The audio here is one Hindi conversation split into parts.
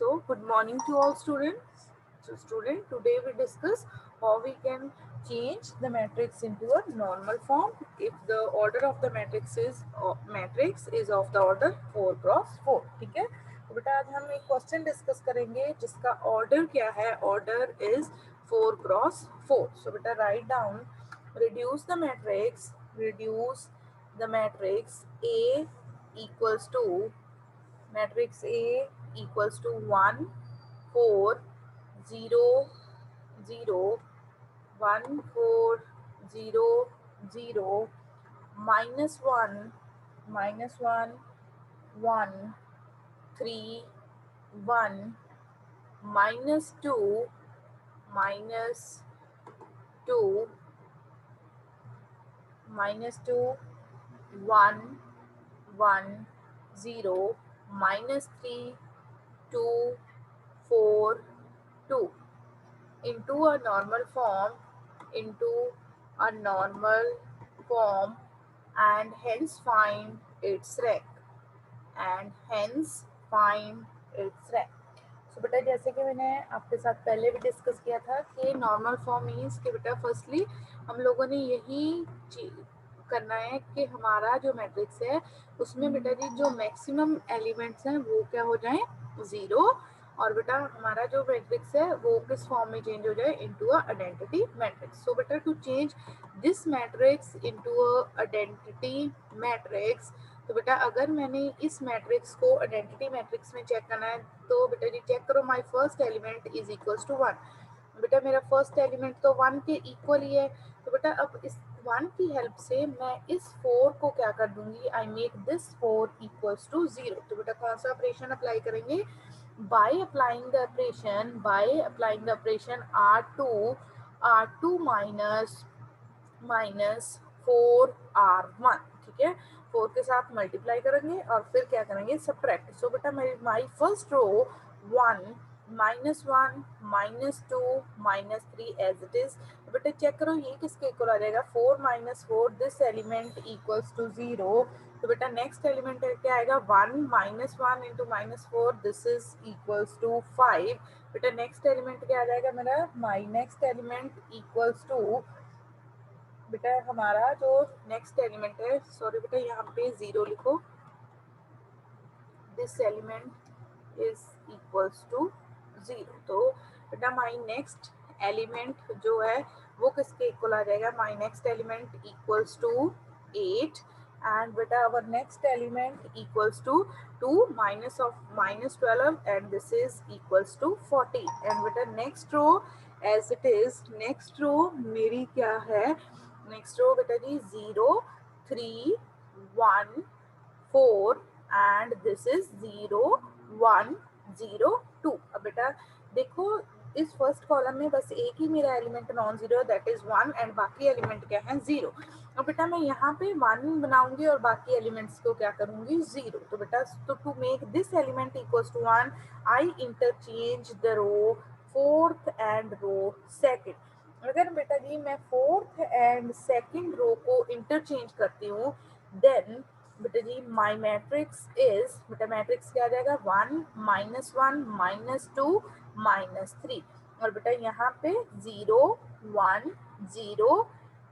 So, good morning to all students. So, today we discuss how we can change the matrix into a normal form if the order of the matrix is of the order 4 cross 4. ठीक है, तो बेटा आज हम एक क्वेश्चन डिस्कस करेंगे जिसका ऑर्डर क्या है. Order is 4 cross 4. So, बेटा write down, reduce the matrix A equals to matrix A equals to 1 4 0 0 1 4 0 0 minus 1 1 3 1 minus 2 minus 2 minus 2 1 1 0 minus 3 2 4 2 into a normal form and hence find its rank सो बेटा जैसे कि मैंने आपके साथ पहले भी डिस्कस किया था कि नॉर्मल फॉर्म मीन्स कि बेटा फर्स्टली हम लोगों ने यही करना है कि हमारा जो मैट्रिक्स है उसमें बेटा जी जो मैक्सिमम एलिमेंट्स हैं वो क्या हो जाएं, जीरो. और बेटा हमारा जो मैट्रिक्स है वो किस फॉर्म में चेंज हो जाए, into a identity matrix. So बेटा to change this matrix into a identity matrix, तो बेटा अगर मैंने इस मैट्रिक्स को आइडेंटिटी मैट्रिक्स में चेक करना है तो बेटा जी चेक करो, my first element is equals to 1. बेटा मेरा फर्स्ट एलिमेंट तो 1 के इक्वल ही है. तो बेटा अब इस 1 की हेल्प से मैं इस 4 को क्या कर दूंगी, I make this 4 equals to 0. तो बेटा कौन सा ऑपरेशन अप्लाई करेंगे, by applying the operation R2 minus 4R1. ठीक है, 4 के साथ मल्टीप्लाई करेंगे और फिर क्या करेंगे, सब्ट्रैक्ट. सो बेटा my first row 1 -1 -2 -3 as it is. बेटा चेक करो ये किसके इक्वल आ जाएगा, 4 - 4 दिस एलिमेंट इक्वल्स टू 0. तो बेटा नेक्स्ट एलिमेंट क्या आएगा, 1 -1 into -4 this is equals to 5. बेटा नेक्स्ट एलिमेंट क्या आ जाएगा मेरा, my next element equals to, बेटा हमारा जो नेक्स्ट एलिमेंट है, सॉरी बेटा यहाँ पे 0 लिखो, this element is equals to 0. तो बेटा माई नेक्स्ट एलिमेंट जो है वो किसके इक्वल आ जाएगा, my next element equals to 8. and beta our next element equals to 2 minus of -12 and this is equals to 40. and beta next row as it is, next row मेरी क्या है, नेक्स्ट रो बेटा जी 0 3 1 4 एंड दिस इज 0 1 0 2. अब बेटा देखो इस फर्स्ट कॉलम में बस एक ही मेरा element non zero, that is 1, and बाकी एलिमेंट क्या है, 0. अब बेटा मैं यहाँ पे 1 बनाऊंगी और बाकी एलिमेंट्स को क्या करूंगी, 0. तो बेटा तो to make this element equals to 1 I interchange the row fourth and row second. अगर बेटा जी मैं फोर्थ एंड सेकंड रो को इंटरचेंज करती हूँ देन बेटा जी माई मैट्रिक्स इज, बेटा मैट्रिक्स क्या आ जाएगा, 1 -1 -2 -3. और बेटा यहाँ पे 0 1 0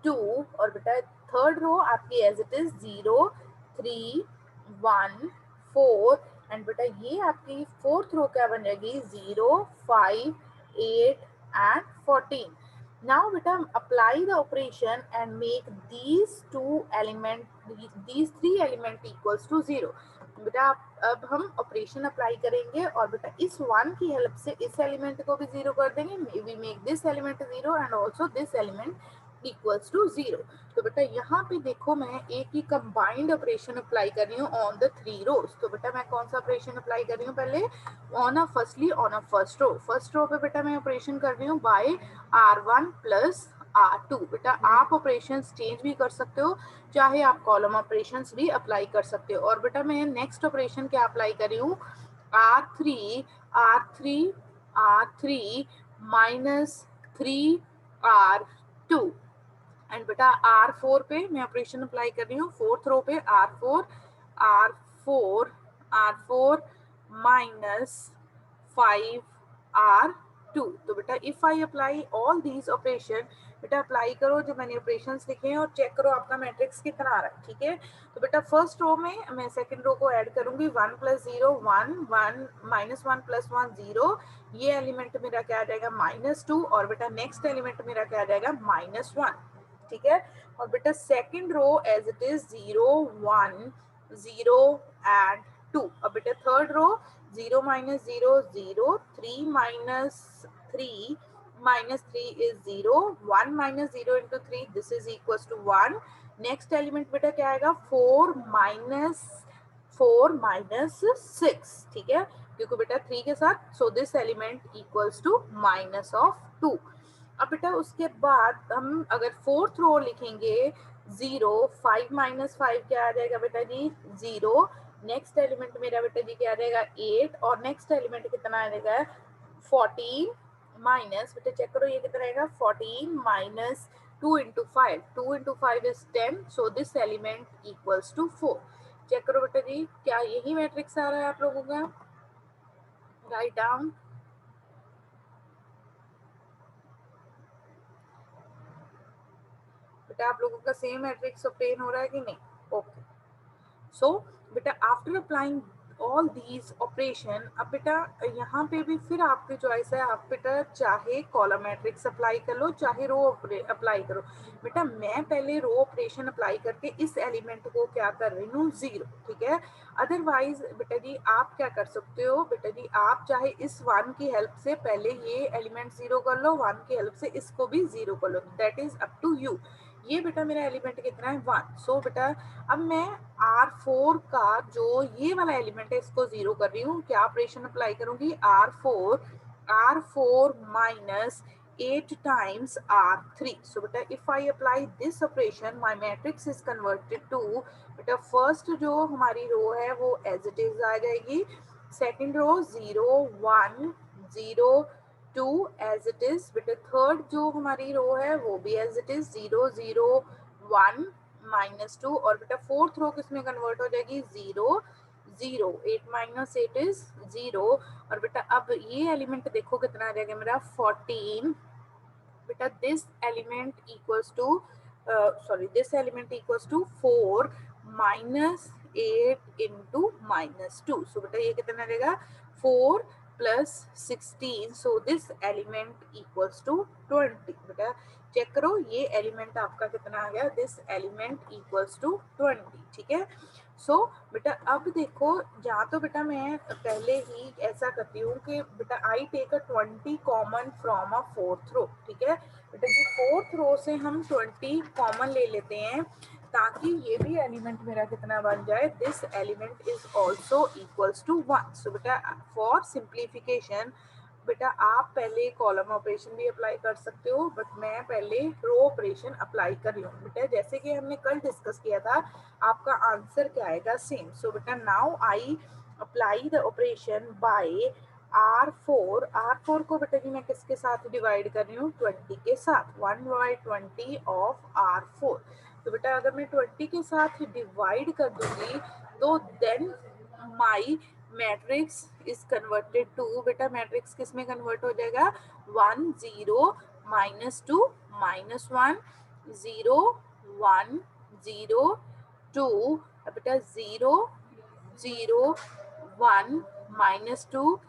2 और बेटा थर्ड रो आपकी एज इट इज 0 3 1 4 एंड बेटा ये आपकी फोर्थ रो क्या बन जाएगी, 0 5 8 and 14. Now beta apply the operation and make these three element equals to 0. बेटा अब हम ऑपरेशन अप्लाई करेंगे और बेटा इस 1 की हेल्प से इस एलिमेंट को भी 0 कर देंगे. We make this element 0 and also this element equals to 0. तो बेटा यहाँ पे देखो मैं एक ही कंबाइंड ऑपरेशन अप्लाई कर रही हूँ ऑन द 3 रोज. तो बेटा मैं कौन सा ऑपरेशन अप्लाई कर रही हूँ, पहले ऑन अ फर्स्ट रो पे बेटा मैं ऑपरेशन कर रही हूँ बाय R1 प्लस R2. बेटा आप ऑपरेशन चेंज भी कर सकते हो, चाहे आप कॉलम ऑपरेशन भी अप्लाई कर सकते हो. और बेटा मैं नेक्स्ट ऑपरेशन क्या अप्लाई कर रही हूँ, R3 माइनस 3R2. एंड बेटा R4 पे मैं ऑपरेशन अप्लाई कर रही हूँ फोर्थ रो पे, R4 माइनस 5 R 2। तो बेटा if I apply all these operation, बेटा अप्लाई करो जो मैंने ऑपरेशंस लिखे हैं और चेक करो आपका मैट्रिक्स कितना आ रहा है, ठीक है। तो बेटा फर्स्ट रो में मैं सेकंड रो को ऐड करूंगी, 1 प्लस 0 1 1 माइनस 1 प्लस 1 0, ये एलिमेंट मेरा क्या आ जाएगा -2, और बेटा नेक्स्ट एलिमेंट मेरा क्या आ जाएगा -1, ठीक है। और बेटा second row as it is 0 1 0 and 2। अब बेटा third row 0 minus 0 0, 3 minus 3 minus 3 is 0, 1 minus 0 into 3 this is equals to 1। Next element बेटा क्या आएगा 4 minus 6, ठीक है, क्योंकि बेटा 3 के साथ, so this element equals to -2। अब बेटा उसके बाद हम अगर फोर्थ रो लिखेंगे 0 5 minus 5 क्या आ जाएगा बेटा जी 0, नेक्स्ट एलिमेंट मेरा बेटा जी क्या आ जाएगा 8, और नेक्स्ट एलिमेंट कितना आ जाएगा 14 माइनस, बेटा चेक करो ये कितना आएगा 14 minus 2 into 5, 2 into 5 is 10, so this element equals to 4। Check करो बेटा जी क्या यही मैट्रिक्स आ रहा है आप लोगों का, राइट डाउन। बेटा आप लोगों का सेम मैट्रिक्स ऑब्टेन हो रहा है कि नहीं, ओके। सो बेटा after applying all these operation, अब बेटा यहाँ पे भी फिर आपकी चॉइस है, आप बेटा चाहे कॉलम मैट्रिक्स अप्लाई कर लो चाहे रो अप्लाई करो। बेटा मैं पहले रो ऑपरेशन अप्लाई करके इस एलिमेंट को क्या कर रही हूँ 0, ठीक है। अदरवाइज बेटा जी आप क्या कर सकते हो, बेटा जी आप चाहे इस 1 की हेल्प से पहले ये एलिमेंट 0 कर लो, 1 की हेल्प से इसको भी 0 कर लो, that is up to you. ये बेटा मेरा एलिमेंट कितना है 1। सो बेटा अब मैं R4 का जो ये वाला एलिमेंट है इसको 0 कर रही हूँ, क्या ऑपरेशन अप्लाई करूंगी R4 minus 8 times R3। So बेटा if I apply this operation my matrix is converted to, बेटा फर्स्ट जो हमारी रो है वो एज इट इज आ जाएगी, second row 0 1 0 2 as it is, बेटा थर्ड जो हमारी रो है वो भी एज इट इज 0 0 1 -2, और बेटा फोर्थ रो किसमें कन्वर्ट हो जाएगी 0 0, 8 minus 8 is 0। और बेटा अब ये एलिमेंट देखो कितना आ जाएगा मेरा 14, बेटा this element equals to this element equals to 4 minus 8 into -2। So बेटा ये कितना रहेगा 4 plus 16, so this element equals to 20। बेटा चेक करो ये एलिमेंट आपका कितना आ गया, दिस एलिमेंट इक्वल्स टू 20, ठीक है। सो बेटा अब देखो यहाँ तो बेटा मैं पहले ही ऐसा करती हूँ कि बेटा I take a 20 common from a fourth row, ठीक है। बेटा जी फोर्थ रो से हम 20 कॉमन ले लेते हैं ताकि ये भी एलिमेंट मेरा कितना बन जाए, this element is also equals to 1। So बेटा फॉर सिंप्लीफिकेशन बेटा आप पहले कॉलम ऑपरेशन भी अप्लाई कर सकते हो, बट मैं पहले रो ऑपरेशन अप्लाई कर रही हूँ। बेटा जैसे कि हमने कल डिस्कस किया था आपका आंसर क्या आएगा सेम। सो बेटा now I apply the operation by R4 को बेटा जी मैं किसके साथ डिवाइड कर रही हूँ 20 के साथ, 1/20 ऑफ R4। तो बेटा अगर मैं 20 के साथ डिवाइड कर दूंगी तो then my matrix is converted to, बेटा मैट्रिक्स किस में कन्वर्ट हो जाएगा 1 0 -2 -1 0 1 0 2, बेटा 0 0 1 -2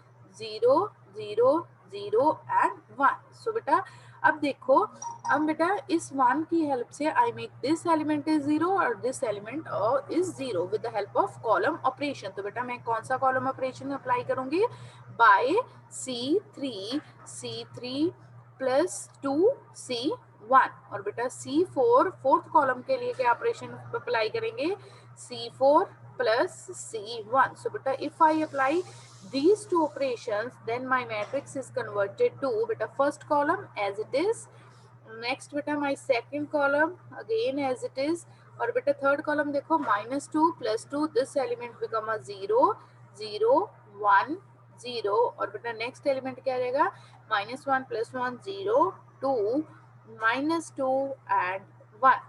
0 0 0 एंड 1। सो बेटा अब देखो, अब बेटा इस 1 की हेल्प से I make this element is 0 और this element is 0 with the help of column operation. तो बेटा मैं कौन सा कॉलम ऑपरेशन अप्लाई करूंगी, बाय C3 प्लस 2 C1, और बेटा C4 फोर्थ कॉलम के लिए क्या ऑपरेशन अप्लाई करेंगे C4 plus C1। So beta if I apply these two operations then my matrix is converted to, beta first column as it is, next beta my second column again as it is, और बेटा थर्ड कॉलम देखो -2 plus 2 this element become a 0 0 1 0, और बेटा नेक्स्ट एलिमेंट क्या रहेगा -1 plus 1 0 2 -2 and 1।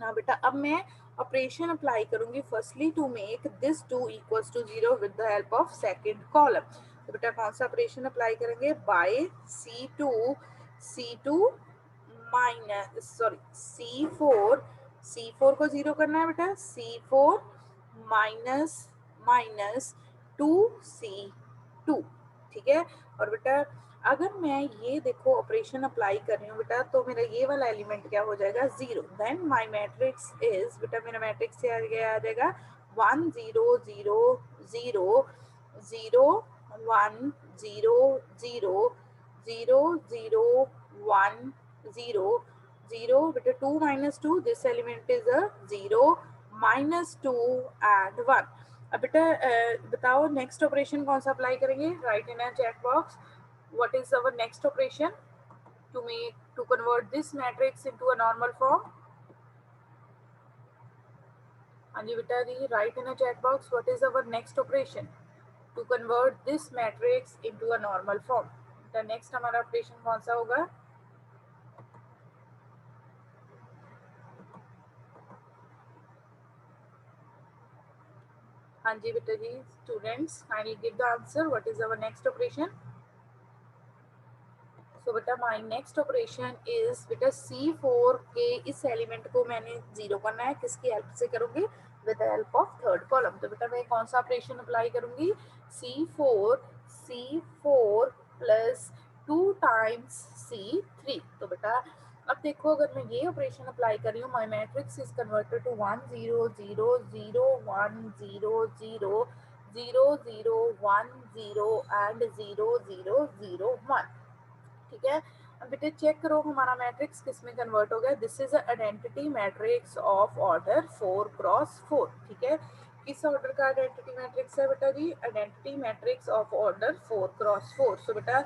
ना बेटा अब मैं ऑपरेशन अप्लाई करूंगी firstly to make this 2 equals to 0 with the help of second column. तो बेटा कौन सा ऑपरेशन अप्लाई करेंगे, by C2 minus sorry C4 को जीरो करना है बेटा, C4 माइनस माइनस 2C2, ठीक है। और बेटा अगर मैं ये देखो ऑपरेशन अप्लाई कर रही हूँ बेटा, तो मेरा ये वाला एलिमेंट क्या हो जाएगा, zero. Then my matrix is, बेटा मेरा मैट्रिक्स क्या आ जाएगा, 1 0 0 0 0 1 0 0 0 0 1 0 0, बेटा 2 minus 2, this element is a 0, minus 2 and 1। अब बेटा बताओ नेक्स्ट ऑपरेशन कौन सा अप्लाई करेंगे, right in a chat box what is our next operation to convert this matrix into a normal form। हाँ जी बेटा जी, write in a chat box what is our next operation to convert this matrix into a normal form। बेटा नेक्स्ट हमारा ऑपरेशन कौन सा होगा, हाँ जी बेटा जी, students kindly give the answer what is our next operation। So बेटा माई नेक्स्ट ऑपरेशन इज, बेटा C4 के इस एलिमेंट को मैंने जीरो करना है, किसकी हेल्प से करूंगी, with the help of third column. तो बेटा मैं कौन सा ऑपरेशन अप्लाई करूंगी, C4 प्लस 2 टाइम्स C3। तो बेटा अब देखो अगर मैं ये ऑपरेशन अप्लाई कर रही हूँ, माई matrix is converted to 1 0 0 0 1 0 0 0 0 1 0 and 0 0 0 1, ठीक है। अब बेटे चेक करो हमारा मैट्रिक्स किस में कन्वर्ट हो गया, this is identity matrix of order 4x4, ठीक है। किस ऑर्डर का आइडेंटिटी मैट्रिक्स है बेटा जी, identity matrix of order 4x4। So बेटा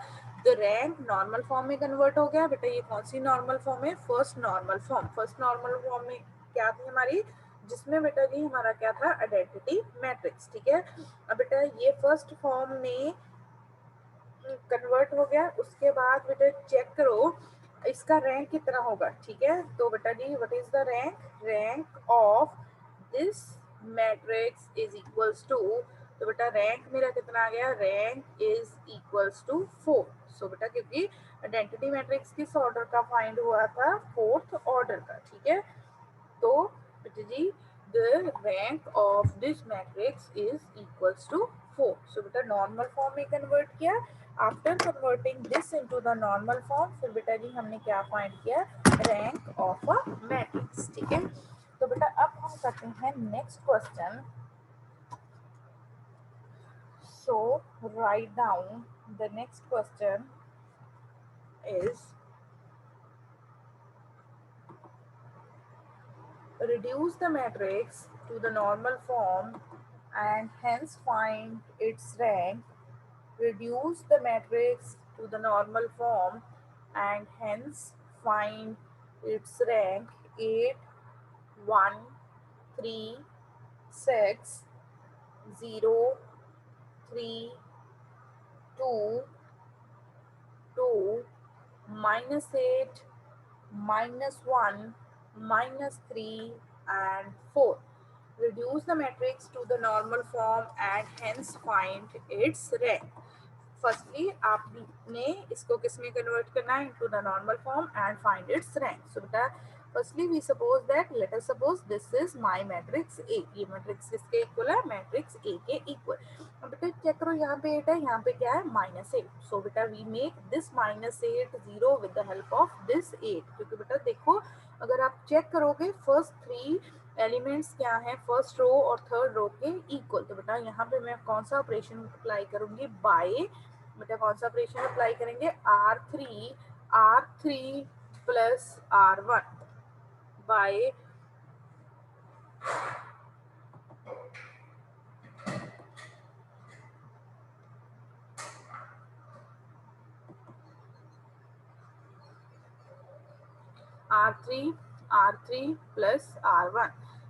द रैंक नॉर्मल फॉर्म में कन्वर्ट हो गया, बेटा ये कौन सी नॉर्मल फॉर्म है, first normal form. First normal form में क्या थी हमारी, जिसमें बेटा जी हमारा क्या था, आइडेंटिटी मैट्रिक्स, ठीक है। अब बेटा ये फर्स्ट फॉर्म में कन्वर्ट हो गया, उसके बाद बेटा चेक करो इसका रैंक कितना होगा, ठीक है। तो बेटा जी what is the rank, rank of this matrix is equals to, तो बेटा रैंक मेरा कितना आ गया, rank is equals to 4। So बेटा क्योंकि आइडेंटिटी मैट्रिक्स किस ऑर्डर का फाइंड हुआ था, फोर्थ ऑर्डर का, ठीक है। तो बेटा जी the rank of this matrix is equals to 4। so बेटा नॉर्मल फॉर्म में कन्वर्ट किया, after converting this into the normal form फिर बेटा जी हमने क्या फाइंड किया, रैंक ऑफ अ मैट्रिक्स, ठीक है। तो बेटा अब हम करते हैं next question. So right down the next question is, reduce the matrix to the normal form and hence find its rank, reduce the matrix to the normal form and hence find its rank, 8 1 3 6 0 3 2 2 -8 -1 -3 and 4। Reduce the matrix to the normal form and hence find its rank। Firstly आपने इसको किस में कन्वर्ट करना है, into the normal form and find its rank. So बेटा firstly we suppose that, let us suppose this is my matrix A, ये मैट्रिक्स किसके इक्वल है, मैट्रिक्स ए के इक्वल। अब बेटा चेक करो यहाँ पे 8 है, यहाँ पे क्या है, -8। सो बेटा we make this -8 0 with the help of this 8, क्योंकि बेटा देखो अगर आप चेक करोगे फर्स्ट 3 एलिमेंट्स क्या हैं, फर्स्ट रो और थर्ड रो के इक्वल। तो बेटा यहाँ पे मैं कौन सा ऑपरेशन अप्लाई करूंगी, बाय, बेटा कौन सा ऑपरेशन अप्लाई करेंगे, R3 plus R1 bye R3 plus R1।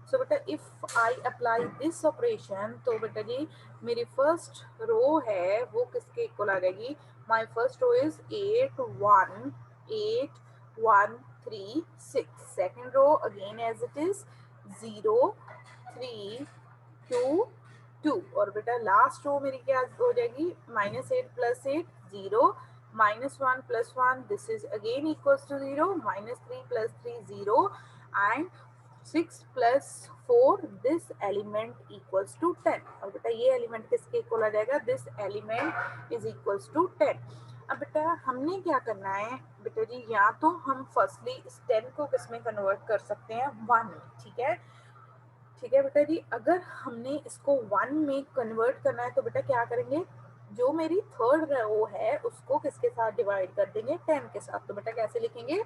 सो बेटा if I apply this operation, तो बेटा जी मेरी फर्स्ट रो है वो किसके इक्वल आ जाएगी, my first row is 8 1 8 1 3 6। Second row again as it is 0 3 2 2 और बेटा लास्ट रो मेरी क्या हो जाएगी, -8 + 8 0, -1 + 1 this is again equals to 0, -3 + 3 0 and 6 + 4 this element equals to 10 और बेटा ये एलिमेंट किसके इक्वल आ जाएगा, this element is equals to 10। अब बेटा हमने क्या करना है बेटा जी, या तो हम फर्स्टली इस 10 को किस में कन्वर्ट कर सकते हैं, 1 में, ठीक है। ठीक है बेटा जी, अगर हमने इसको 1 में कन्वर्ट करना है तो बेटा क्या करेंगे, जो मेरी थर्ड रो है उसको किसके साथ डिवाइड कर देंगे, 10 के साथ। तो बेटा कैसे लिखेंगे,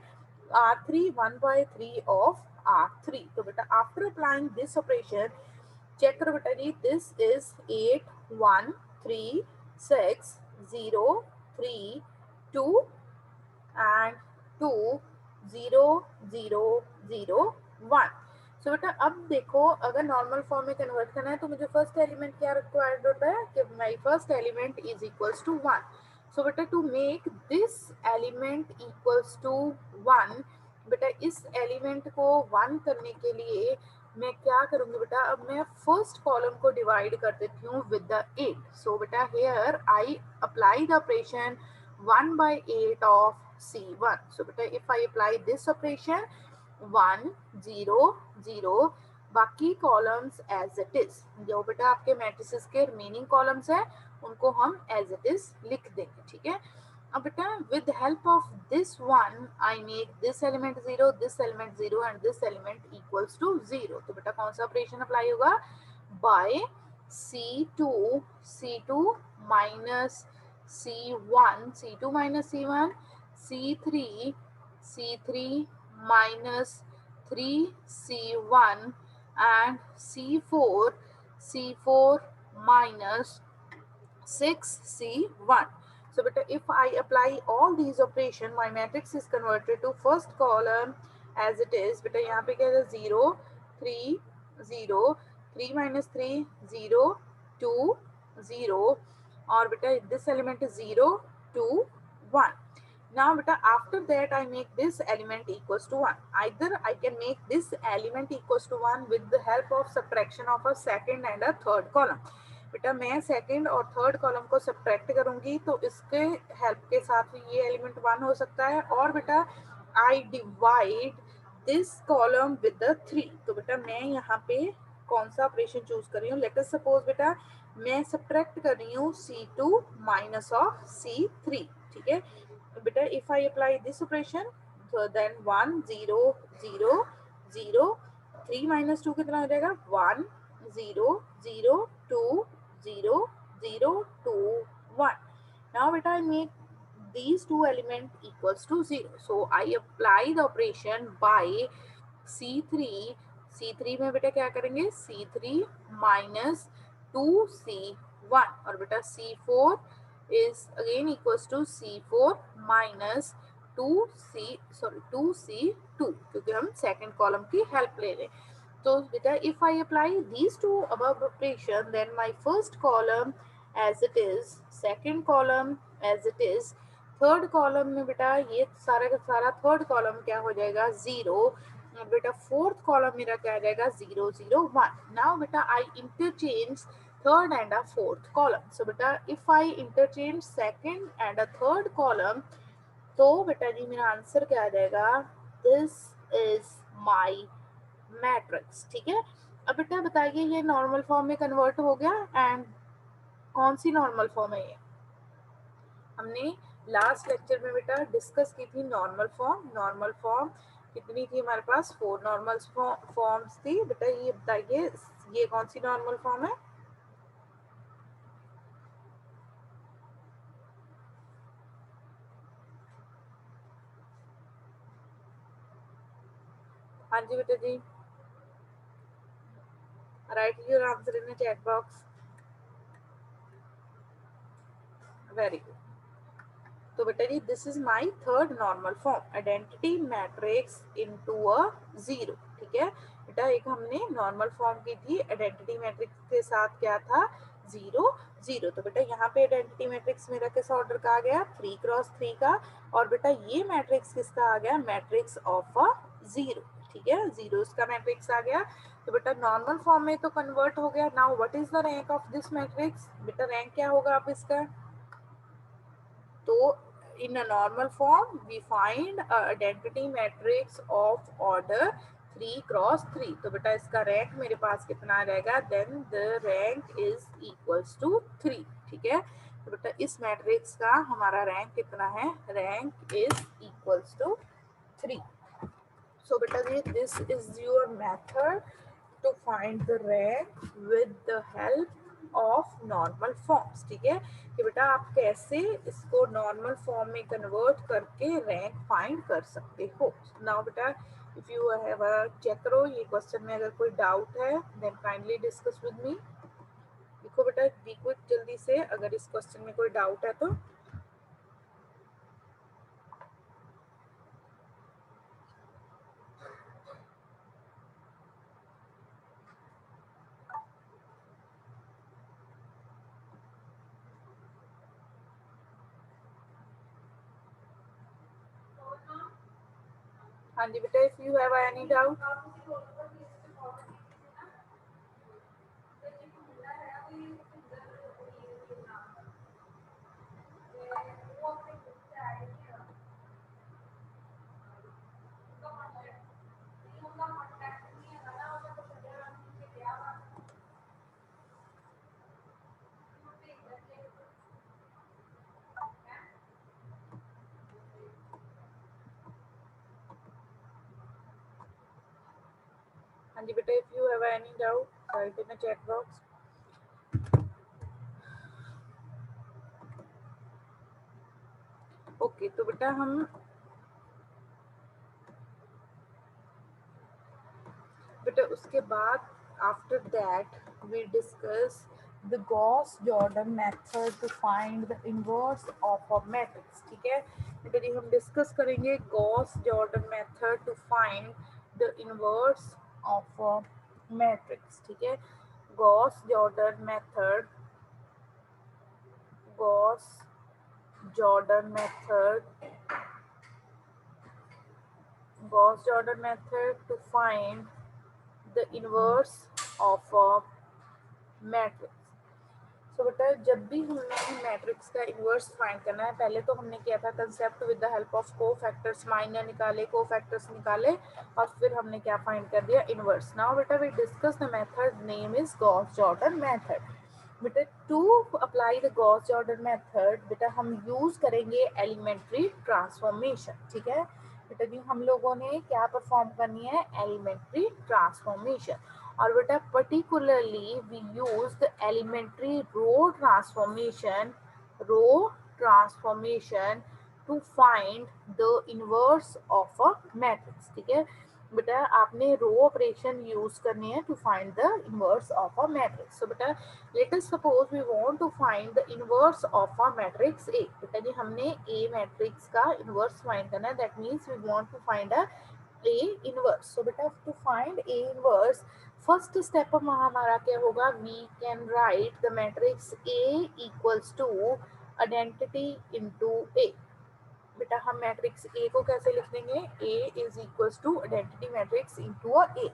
R3 1/3 ऑफ R3। तो बेटा after applying this operation, check करो बेटा जी, दिस इज 8 1 3 6 0 3 2 एंड 2 0 0 0 1। सो बेटा अब देखो, अगर नॉर्मल फॉर्म में कन्वर्ट करना है तो मुझे फर्स्ट एलिमेंट क्या रिक्वायर्ड होता है कि my first element is equals to 1। So बेटा to make this element equals to 1, बेटा इस एलिमेंट को 1 करने के लिए मैं क्या करूंगी बेटा, अब मैं फर्स्ट कॉलम को डिवाइड कर देती हूँ विद द 8। सो बेटा here I apply the operation 1/8 of C1. So beta if I apply this operation 1 0 0, बाकी कॉलम्स एज इट इज, जो बेटा आपके मैट्रिसेस के रिमेनिंग कॉलम्स है उनको हम एज इट इज लिख देंगे, ठीक है। अब बेटा with help of this one I make this element 0, this element 0 and this element equals to 0। तो बेटा कौन सा ऑपरेशन अप्लाई होगा, by C2 C2 minus C1 C2 minus C1 C3 C3 minus 3C1 and C4 C4 minus 6C1. So beta if I apply all these operation, my matrix is converted to first column as it is. Beta यहाँ पे क्या है, 0 3 0 3 minus 3 0 2 0 और बेटा this element is 0 2 1. Now beta after that I make this element equals to 1. Either I can make this element equals to 1 with the help of subtraction of a second and a third column. बेटा मैं सेकंड और थर्ड कॉलम को सब्ट्रैक्ट करूंगी तो इसके हेल्प के साथ ये एलिमेंट 1 हो सकता है। और बेटा I divide this column with the 3। तो बेटा मैं यहाँ पे कौन सा ऑपरेशन चूज कर रही हूँ, लेट अस सपोज बेटा मैं सब्ट्रैक्ट कर रही हूँ C2 माइनस ऑफ C3, ठीक है। बेटा if I apply this operation then 1 0 0 0 3 minus 2 कितना हो जाएगा, 1 0 0 2 0 0 2 1. Now beta I make these two elements equals to 0. So I apply the operation by C3 C3 में बेटा क्या करेंगे, C3 minus 2C1 और बेटा C4 is again equals to C4 minus 2C2 क्योंकि हम सेकंड कॉलम की हेल्प ले रहे हैं। तो बेटा if I apply these two above operation then my first column as it is, second column as it is, third column में बेटा ये सारा का सारा थर्ड कॉलम क्या हो जाएगा, 0। बेटा फोर्थ कॉलम मेरा क्या आ जाएगा, 0 0 1। नाउ बेटा I interchange third and a fourth column. So बेटा if I interchange second and a third column तो बेटा जी मेरा आंसर क्या आ जाएगा, दिस इज माई मैट्रिक्स, ठीक है। अब बेटा बताइए ये नॉर्मल फॉर्म में कन्वर्ट हो गया एंड कौन सी नॉर्मल फॉर्म है ये, हमने लास्ट लेक्चर में बेटा डिस्कस की थी नॉर्मल फॉर्म। नॉर्मल फॉर्म कितनी थी हमारे पास, 4 नॉर्मल फॉर्म्स थी। बेटा ये बताइए ये कौन सी नॉर्मल फॉर्म है, हाँ जी बेटा जी, write your answer in the chat box, very good. तो बेटा जी this is my third normal form, identity matrix into a 0, ठीक है। बेटा एक हमने नॉर्मल फॉर्म की थी आइडेंटिटी मैट्रिक्स के साथ क्या था, 0 0। तो बेटा यहाँ पे आइडेंटिटी मैट्रिक्स मेरा किस ऑर्डर का आ गया, 3 क्रॉस 3 का। और बेटा ये मैट्रिक्स किसका आ गया, मैट्रिक्स ऑफ अ 0। ठीक है, जीरोस का मैट्रिक्स आ गया। तो बेटा नॉर्मल फॉर्म में तो कन्वर्ट हो गया। Now what is the rank of this matrix, बेटा रैंक क्या होगा आप इसका, तो in a normal form we find a identity matrix of order 3 cross 3। तो बेटा इसका रैंक मेरे पास कितना रहेगा, then the rank is equals to 3। ठीक है, तो बेटा इस मैट्रिक्स का हमारा रैंक कितना है, rank is equals to 3। So beta this is your method to find the rank with the help of normal forms। ठीक है, कि बेटा आप कैसे इसको नॉर्मल फॉर्म में कन्वर्ट करके रैंक फाइंड कर सकते हो। नाउ बेटा if you have a check करो ये क्वेश्चन में अगर कोई डाउट है then kindly discuss with me. देखो बेटा बी क्विक जल्दी से, अगर इस क्वेश्चन में कोई डाउट है तो। हाँ जी बेटा, if you have any doubt. हाँ जी बेटा, if you have any doubt write in the chat box. Okay, तो बेटा हम बेटा उसके बाद after that we discuss the Gauss Jordan method to find the inverse of a matrix. ठीक है बेटा जी, हम डिस्कस करेंगे Gauss Jordan method to find the inverse of a matrix. ठीक है, Gauss Jordan method, Gauss Jordan method, Gauss Jordan method to find the inverse of a matrix। So बेटा जब भी हमने मैट्रिक्स का इन्वर्स फाइंड करना है, पहले तो हमने किया था concept with the help of को फैक्टर्स, माइनर निकाले, को फैक्टर्स निकाले और फिर हमने क्या फाइंड कर दिया, इन्वर्स। नाउ बेटा we discuss the method name is Gauss Jordan method. बेटा to apply the Gauss Jordan method बेटा हम यूज करेंगे एलिमेंट्री ट्रांसफॉर्मेशन। ठीक है बेटा जी, हम लोगों ने क्या परफॉर्म करनी है, एलिमेंट्री ट्रांसफॉर्मेशन। और बेटा particularly we use the elementary row transformation, row transformation to find the inverse of a matrix. ठीक है बेटा आपने रो ऑपरेशन यूज करनी है to find the inverse of a matrix. So बेटा let us suppose we want to find the inverse of a matrix A. बेटा जी हमने ए मैट्रिक्स का इनवर्स फाइंड करना है, that means we want to find a A inverse. सो बेटा to find A inverse first step हमारा क्या होगा, we can write the matrix A equals to identity into A. बेटा हम मैट्रिक्स ए को कैसे लिख देंगे, A is equals to identity matrix into a A.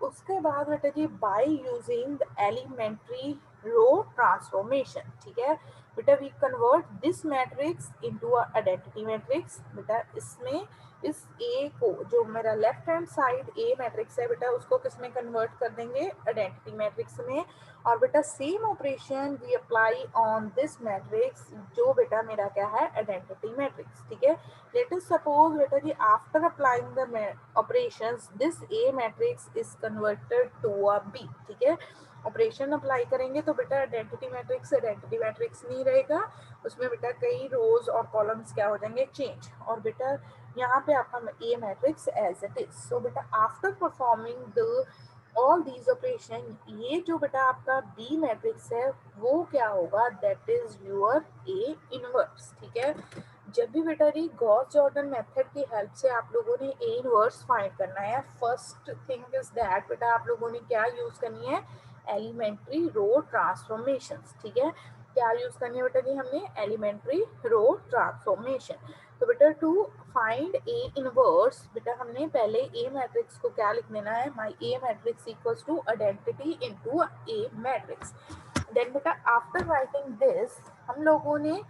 उसके बाद बेटा जी by using the elementary row transformation. ठीक है बेटा we convert this matrix into a identity matrix. बेटा इसमें इस ए को, जो मेरा लेफ्ट हैंड साइड ए मैट्रिक्स है बेटा, उसको किस में कन्वर्ट कर देंगे, आइडेंटिटी मैट्रिक्स में। और बेटा same operation we apply on this matrix, जो बेटा मेरा क्या है, आइडेंटिटी मैट्रिक्स। ठीक है लेट अस सपोज बेटा जी after applying the operations this A matrix is converted to a B. ठीक है ऑपरेशन अप्लाई करेंगे तो बेटा आइडेंटिटी मैट्रिक्स नहीं रहेगा, उसमें बेटा कई रोज और कॉलम्स क्या हो जाएंगे, चेंज। और बेटा यहाँ पे आपका ए मैट्रिक्स एज इट इज। सो बेटा after performing the all these operation, ये जो बेटा आपका बी मैट्रिक्स है वो क्या होगा, that is your A inverse. ठीक है जब भी बेटा जी गॉस जॉर्डन मेथड की हेल्प से आप लोगों ने ए इनवर्स फाइंड करना है, फर्स्ट थिंग इज दैट बेटा आप लोगों ने क्या यूज करनी है, एलिमेंट्री रो ट्रांसफॉर्मेशन। ठीक है क्या यूज करनी है बेटा जी, हमने एलिमेंट्री रो ट्रांसफॉर्मेशन। तो बेटा टू फाइंड ए इनवर्स, बेटा हमने पहले ए मैट्रिक्स को क्या लिख देना है, my A matrix equals to identity into A matrix. Then बेटा आफ्टर राइटिंग दिस हम लोगों ने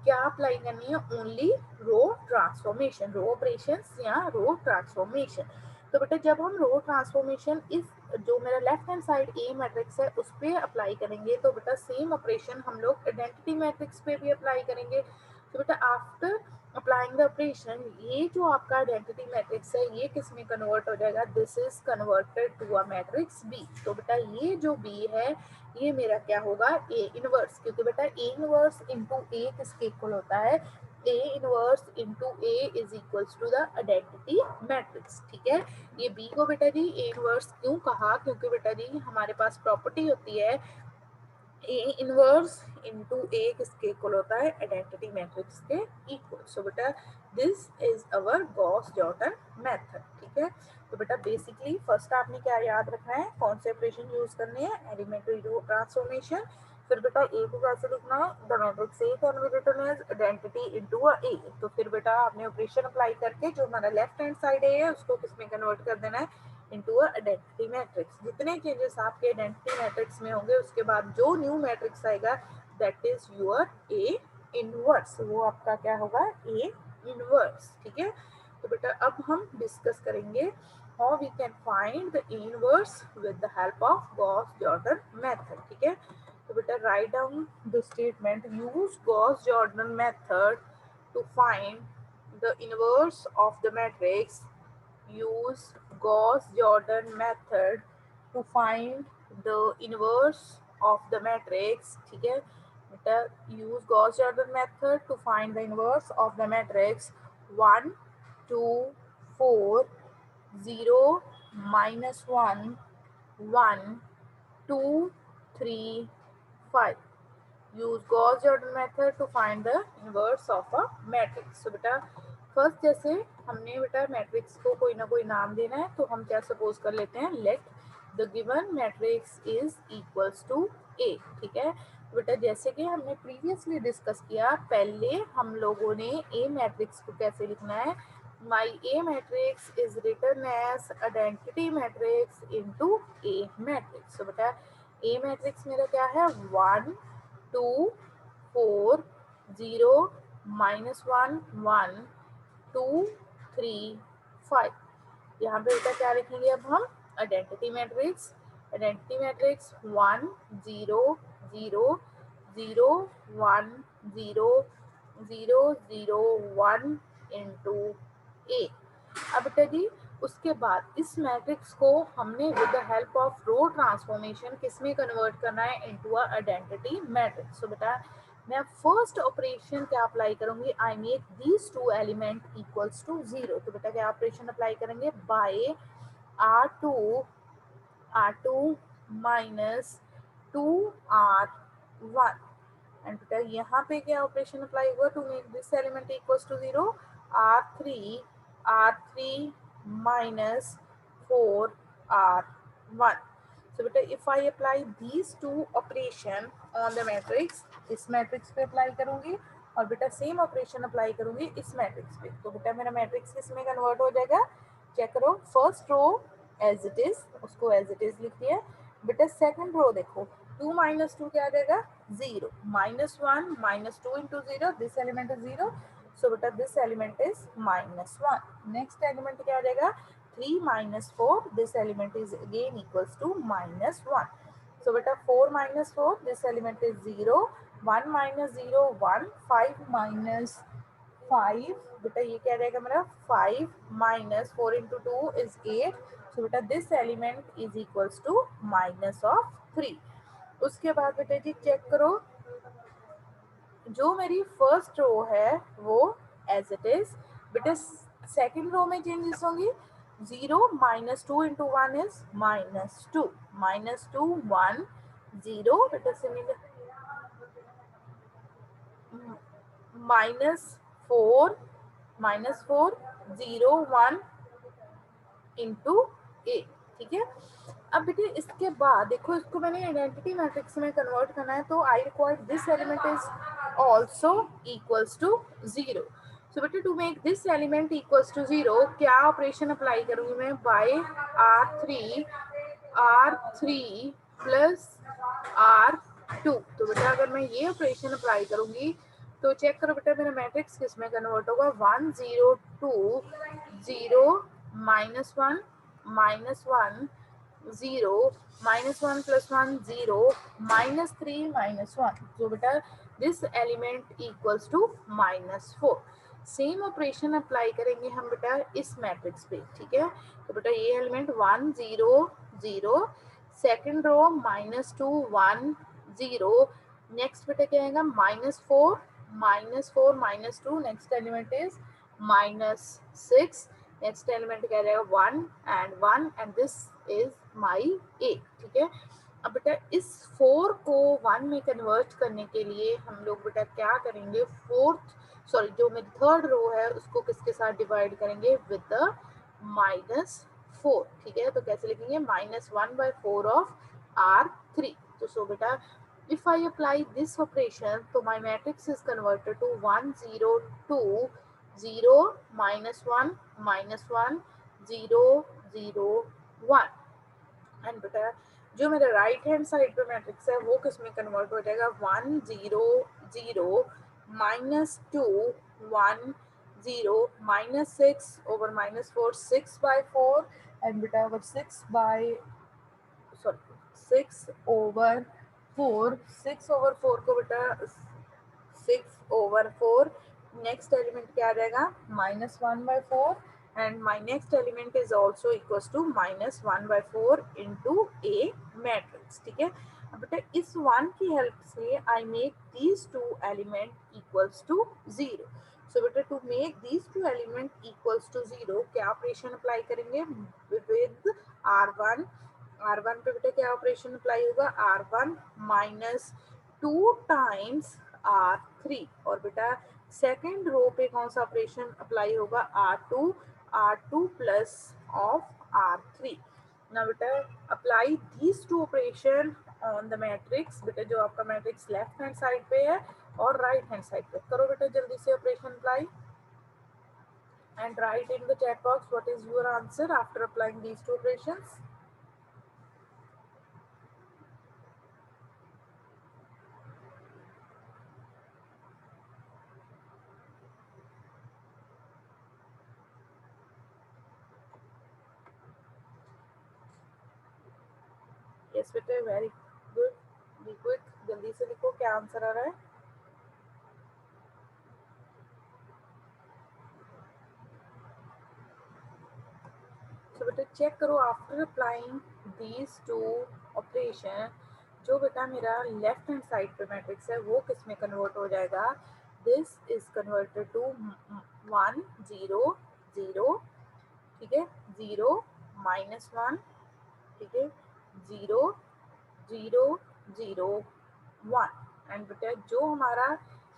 क्या अप्लाई करनी है, only row transformation, row operations या रो ट्रांसफॉर्मेशन। तो बेटा जब हम रो ट्रांसफॉर्मेशन इस जो मेरा लेफ्ट हैंड साइड ए मैट्रिक्स है उस पर अप्लाई करेंगे, तो बेटा सेम ऑपरेशन हम लोग आइडेंटिटी मैट्रिक्स पे भी अप्लाई करेंगे। तो बेटा आफ्टर अप्लाइंग द ऑपरेशन, ये जो आपका आइडेंटिटी मैट्रिक्स है ये किस में कन्वर्ट हो जाएगा, this is converted to a matrix B. तो बेटा ये जो बी है ये मेरा क्या होगा, ए इनवर्स, क्योंकि बेटा ए इनवर्स इंटू ए किसके इक्वल होता है, A inverse into A is equals to the identity matrix. ठीक है, ये बी को बेटा जी ए इनवर्स क्यों कहा, क्योंकि बेटा जी हमारे पास प्रॉपर्टी होती है ए इनवर्स इंटू ए किसके इक्वल होता है, आइडेंटिटी मैट्रिक्स के इक्वल। सो बेटा this is our Gauss Jordan method. ठीक है, तो बेटा बेसिकली फर्स्ट आपने क्या याद रखना है, कौन से ऑपरेशन यूज करने हैं, एलिमेंट्री रो ट्रांसफॉर्मेशन। फिर बेटा ए को कैसे लिखना है, the matrix A can be written as identity into a A. तो फिर बेटा आपने ऑपरेशन अप्लाई करके जो हमारा लेफ्ट हैंड साइड है उसको किसमें कन्वर्ट कर देना है, इनटू अ आइडेंटिटी मैट्रिक्स। जितने चेंजेस आपके आइडेंटिटी मैट्रिक्स में होंगे उसके बाद जो न्यू मैट्रिक्स आएगा that is your A inverse, वो आपका क्या होगा, ए इनवर्स। ठीक है, तो बेटा अब हम डिस्कस करेंगे how we can find the inverse with the help of Gauss Jordan method. ठीक है, तो बेटा write down the statement, use Gauss Jordan method to find the inverse of the matrix, use Gauss-Jordan method to find the inverse of the matrix। ठीक है बेटा, use Gauss-Jordan method to find the inverse of the matrix 1 2 4 0 -1 1 2 3 5। Use Gauss Jordan method to find the inverse of a matrix. तो बेटा फर्स्ट जैसे हमने बेटा मैट्रिक्स को कोई ना कोई नाम देना है, तो हम क्या सपोज कर लेते हैं, let the given matrix is equals to A. ठीक है, तो बेटा जैसे कि हमने प्रीवियसली डिस्कस किया, पहले हम लोगों ने ए मैट्रिक्स को कैसे लिखना है, my A matrix is written as identity matrix into A matrix. तो बेटा ए मैट्रिक्स मेरा क्या है, 1 2 4 0 -1 1 2 3 5। यहाँ पे बेटा क्या लिखेंगे अब हम, identity matrix, identity matrix 1 0 0 0 1 0 0 0 1 into A. अब बेटा जी उसके बाद इस मैट्रिक्स को हमने with the help of row transformation किस में कन्वर्ट करना है, into a identity matrix. So बेटा मैं फर्स्ट ऑपरेशन क्या अप्लाई करूंगी, I make these two element equals to 0। तो बेटा क्या ऑपरेशन अप्लाई करेंगे, by R2 minus 2R1। And बेटा यहाँ पे क्या ऑपरेशन अप्लाई हुआ, to make this element equals to 0, R3 minus 4R1। so beta if I apply these two operation on the matrix, इस मैट्रिक्स पे अप्लाई करूंगी और बेटा सेम ऑपरेशन अप्लाई करूंगी इस मैट्रिक्स पे, तो बेटा मेरा मैट्रिक्स किस में कन्वर्ट हो जाएगा, चेक करो, first row as it is, उसको एज इट इज लिख दिया बेटा। सेकंड रो देखो, 2 माइनस 2 क्या आ जाएगा, 0 -1 -2 into 0, this element is 0, so बेटा this element is -1। Next element क्या आ जाएगा, 3 minus 4, this element is again equals to -1. So beta 4 minus 4, this element is 0, 1 minus 0 1, 5 minus 5, beta ये क्या रहेगा मेरा, 5 minus 4 into 2 is 8, so beta this element is equals to minus of 3। उसके बाद बेटा जी चेक करो, जो मेरी फर्स्ट रो है वो एज इट इज, बेटा सेकेंड रो में चेंजेस होंगी, 0 -2 इंटू 1 इज -2, -2 1 0, बेटा सिमिलर -4 0 1 इंटू ए। ठीक है, अब बेटे इसके बाद देखो, इसको मैंने आइडेंटिटी मैट्रिक्स में कन्वर्ट करना है, तो I require this element is also equals to 0। So बेटा to make this element equals to 0 क्या ऑपरेशन अप्लाई करूंगी मैं, बाय R3 प्लस R2। तो बेटा अगर मैं ये ऑपरेशन अप्लाई करूंगी तो चेक करो बेटा मेरा मैट्रिक्स किस में कन्वर्ट होगा, 1 0 2 0 -1 -1 0 -1 + 1 0 -3 -1। तो बेटा this element equals to -4। Same operation apply करेंगे हम बेटा इस मैट्रिक्स पे, ठीक है। तो बेटा ये एलिमेंट 1 0 0, सेकेंड रो -2 1 0, नेक्स्ट बेटा क्या आएगा -4 -2, next element is -6, next element क्या रहेगा 1 and 1 and this is my A, ठीक है। अब बेटा इस 4 को 1 में कन्वर्ट करने के लिए हम लोग बेटा क्या करेंगे, जो मेरी थर्ड रो है उसको किसके साथ डिवाइड करेंगे, विद द -4, ठीक है। तो कैसे लिखेंगे, -1/4 ऑफ R3। तो सो बेटा if I apply this operation तो my matrix is converted to 1 0 2 0 -1 -1 0 0 1। And बेटा जो मेरा राइट हैंड साइड पे मैट्रिक्स है वो किस में कन्वर्ट हो जाएगा, 1 0 0 -2 1 0 -6 ओवर -4 6/4 एंड बेटा ओवर 6/4 को बेटा 6/4, नेक्स्ट एलिमेंट क्या आ जाएगा -1/4 and my next element is also equals to -1/4 into a matrix, ठीक है। अब बेटा इस 1 की हेल्प से I make these two element equals to 0। So बेटा to make these two element equals to 0 क्या ऑपरेशन अप्लाई करेंगे, विद R1 पे बेटा क्या ऑपरेशन अप्लाई होगा, R1 -2 टाइम्स R3, और बेटा सेकेंड रो पे कौन सा ऑपरेशन अप्लाई होगा, R2 प्लस ऑफ R3। ना बेटा apply these two operation on the matrix, बेटा जो आपका मैट्रिक्स लेफ्ट हैंड साइड पे है और राइट हैंड साइड पे, करो बेटा जल्दी से operation apply and write in the chat box what is your answer after applying these two operations। Yes बेटे वेरी गुड, बी क्विक, जल्दी से लिखो क्या आंसर आ रहा है। तो बेटा चेक करो after applying these two operation जो बेटा मेरा लेफ्ट हैंड साइड पे मैट्रिक्स है वो किस में कन्वर्ट हो जाएगा, दिस इज कन्वर्टेड टू 1 0 0, ठीक है, 0 -1, ठीक है, 0 0 0 1 एंड बेटा जो हमारा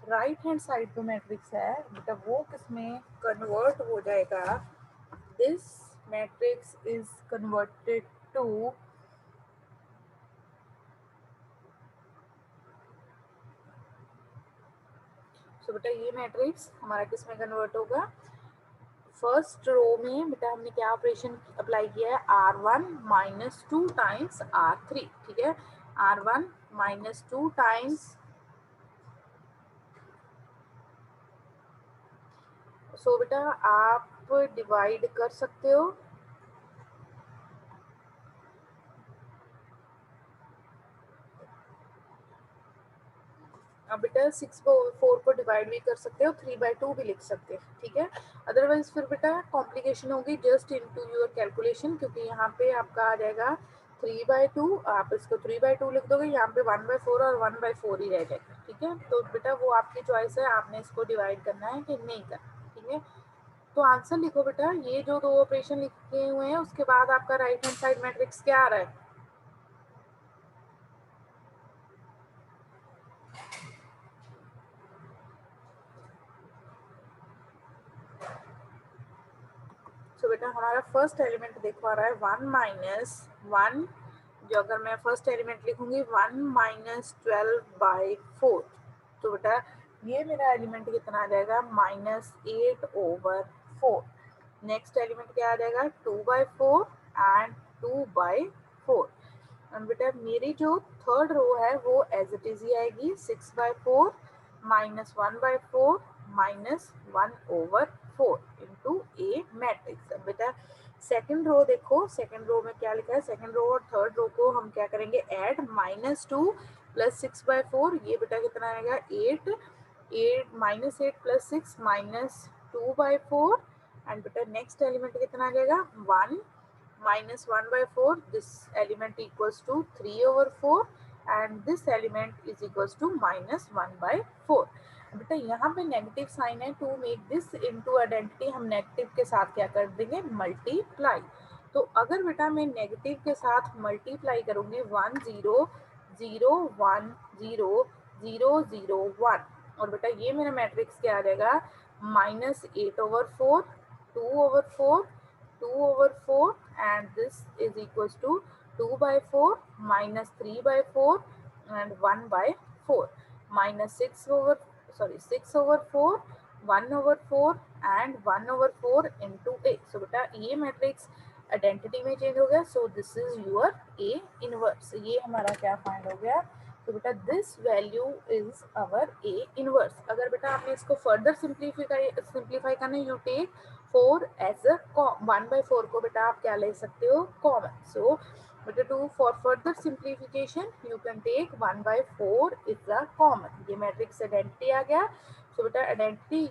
राइट हैंड साइड पे मैट्रिक्स है बेटा वो किस में कन्वर्ट हो जाएगा, this matrix is converted to so बेटा ये मैट्रिक्स हमारा किस में कन्वर्ट होगा, फर्स्ट रो में बेटा हमने क्या ऑपरेशन अप्लाई किया है, R1 -2 टाइम्स R3, ठीक है, R1 -2 टाइम्स, सो बेटा आप डिवाइड कर सकते हो, अब बेटा 6/4 को डिवाइड भी कर सकते हो, 3/2 भी लिख सकते हैं, ठीक है। अदरवाइज फिर बेटा कॉम्प्लिकेशन होगी, जस्ट इनटू योर कैलकुलेशन, क्योंकि यहाँ पे आपका आ जाएगा 3/2, आप इसको 3/2 लिख दोगे, यहाँ पे 1/4 और 1/4 ही रह जाएगा, ठीक है। तो बेटा वो आपकी चॉइस है, आपने इसको डिवाइड करना है कि नहीं करना, ठीक है। तो आंसर लिखो बेटा, ये जो दो ऑपरेशन लिखे हुए हैं उसके बाद आपका राइट हैंड साइड मैट्रिक्स क्या आ रहा है, तो बेटा हमारा फर्स्ट एलिमेंट देखो आ रहा है 1 - 1, जो अगर मैं फर्स्ट एलिमेंट लिखूंगी 1 - 12/4, तो बेटा ये मेरा एलिमेंट कितना आ जाएगा -8/4। नेक्स्ट एलिमेंट क्या आ जाएगा 2/4 एंड 2/4। एंड बेटा मेरी जो थर्ड रो है वो एज इट इज ही आएगी 6/4 -1/4 -1/4 इंटू ए मैट्रिक्स। अब बेटा सेकंड रो देखो, सेकंड रो में क्या लिखा है, सेकंड रो और थर्ड रो को हम क्या करेंगे ऐड, -2 + 6/4, ये बेटा कितना आएगा 8, 8 प्लस 6 -2/4 एंड बेटा नेक्स्ट एलिमेंट कितना आ जाएगा 1 -1/4, this element equals to 3/4 and this element is equals to -1/4। बेटा यहाँ पे नेगेटिव साइन है, to make this into identity हम नेगेटिव के साथ क्या कर देंगे मल्टीप्लाई। तो अगर बेटा मैं नेगेटिव के साथ मल्टीप्लाई करूंगी 1 0 0 1 0 0 0 1 और बेटा ये मेरा मैट्रिक्स क्या आ जाएगा -8/4 2/4 2/4 and this is equals to 2/4 -3/4 and 1/4 -6/4 1/4 and 1/4 into a। so बेटा ये मैट्रिक्स आइडेंटिटी में चेंज हो गया, so this is your A inverse. ये हमारा क्या फाइंड हो गया, तो बेटा this value is our A inverse. अगर बेटा आपने इसको फर्दर सिंप्लीफाई करना, यू टेक 4 एज अ 1/4 को बेटा आप क्या ले सकते हो कॉमन। सो बेटा to for further simplification you can take 1/4 is a common. ये मैट्रिक्स आइडेंटिटी आ गया। सो बेटा आइडेंटिटी